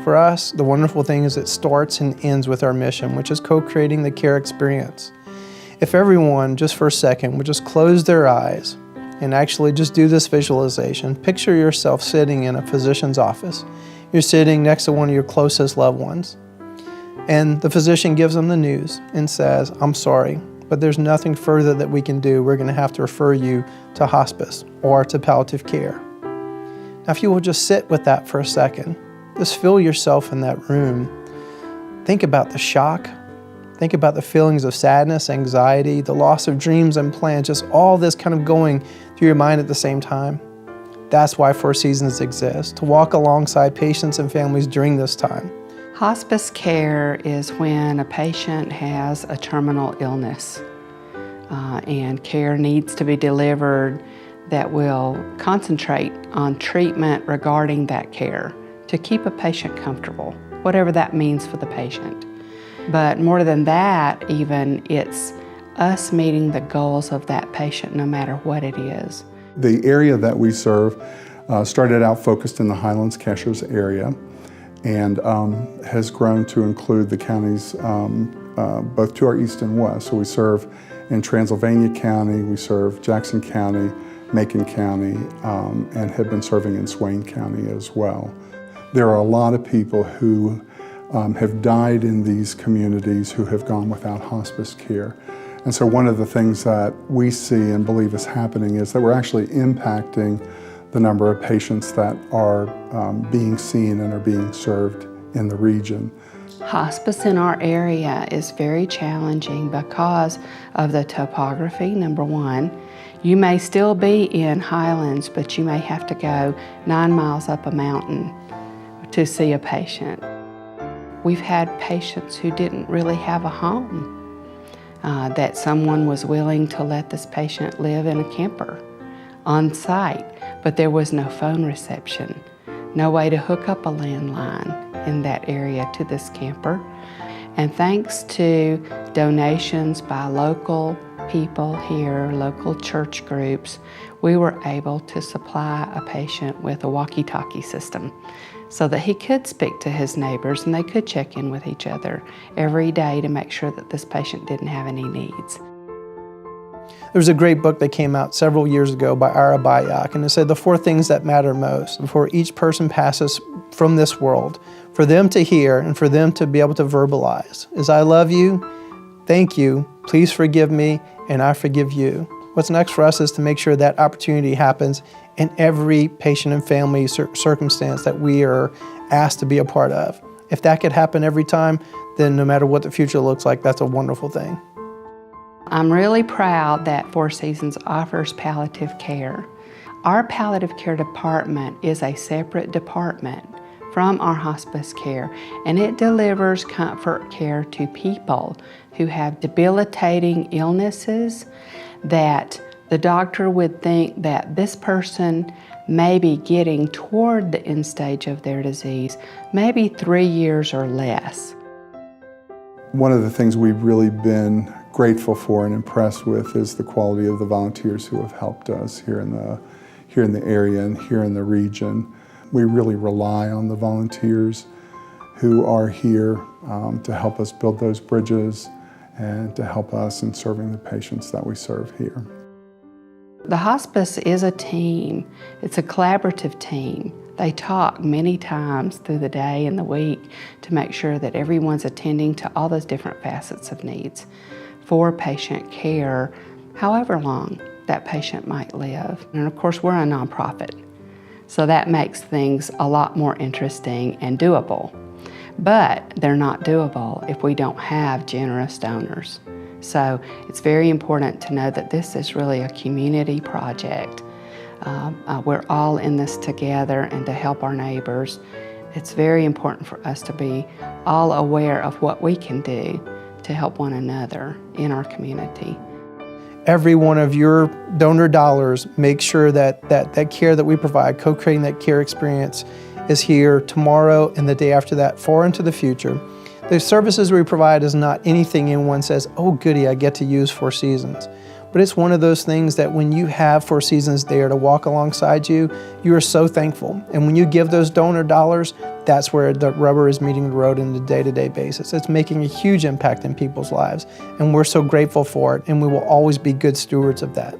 For us, the wonderful thing is it starts and ends with our mission, which is co-creating the care experience. If everyone, just for a second, would just close their eyes and actually just do this visualization. Picture yourself sitting in a physician's office. You're sitting next to one of your closest loved ones, and the physician gives them the news and says, "I'm sorry, but there's nothing further that we can do. We're going to have to refer you to hospice or to palliative care." Now, if you will just sit with that for a second, just feel yourself in that room. Think about the shock. Think about the feelings of sadness, anxiety, the loss of dreams and plans, just all this kind of going through your mind at the same time. That's why Four Seasons exists, to walk alongside patients and families during this time. Hospice care is when a patient has a terminal illness and care needs to be delivered that will concentrate on treatment regarding that care to keep a patient comfortable, whatever that means for the patient. But more than that, even, it's us meeting the goals of that patient no matter what it is. The area that we serve started out focused in the Highlands-Cashiers area and has grown to include the counties both to our east and west. So we serve in Transylvania County, we serve Jackson County, Macon County, and have been serving in Swain County as well. There are a lot of people who have died in these communities who have gone without hospice care. And so one of the things that we see and believe is happening is that we're actually impacting the number of patients that are being seen and are being served in the region. Hospice in our area is very challenging because of the topography, number one. You may still be in Highlands, but you may have to go 9 miles up a mountain to see a patient. We've had patients who didn't really have a home, that someone was willing to let this patient live in a camper on site, but there was no phone reception, no way to hook up a landline in that area to this camper. And thanks to donations by local people here, local church groups, we were able to supply a patient with a walkie-talkie system so that he could speak to his neighbors and they could check in with each other every day to make sure that this patient didn't have any needs. There was a great book that came out several years ago by Ira Byock, and it said the 4 things that matter most before each person passes from this world, for them to hear and for them to be able to verbalize, is I love you, thank you, please forgive me, and I forgive you. What's next for us is to make sure that opportunity happens in every patient and family circumstance that we are asked to be a part of. If that could happen every time, then no matter what the future looks like, that's a wonderful thing. I'm really proud that Four Seasons offers palliative care. Our palliative care department is a separate department from our hospice care, and it delivers comfort care to people who have debilitating illnesses that the doctor would think that this person may be getting toward the end stage of their disease, maybe 3 years or less. One of the things we've really been grateful for and impressed with is the quality of the volunteers who have helped us here in the area and here in the region. We really rely on the volunteers who are here to help us build those bridges and to help us in serving the patients that we serve here. The hospice is a team. It's a collaborative team. They talk many times through the day and the week to make sure that everyone's attending to all those different facets of needs for patient care, however long that patient might live. And of course, we're a nonprofit, so that makes things a lot more interesting and doable. But they're not doable if we don't have generous donors. So it's very important to know that this is really a community project. We're all in this together and to help our neighbors. It's very important for us to be all aware of what we can do to help one another in our community. Every one of your donor dollars makes sure that care that we provide, co-creating that care experience, is here tomorrow and the day after that, far into the future. The services we provide is not anything anyone says, oh goody, I get to use Four Seasons. But it's one of those things that when you have Four Seasons there to walk alongside you, you are so thankful. And when you give those donor dollars, that's where the rubber is meeting the road on a day-to-day basis. It's making a huge impact in people's lives, and we're so grateful for it, and we will always be good stewards of that.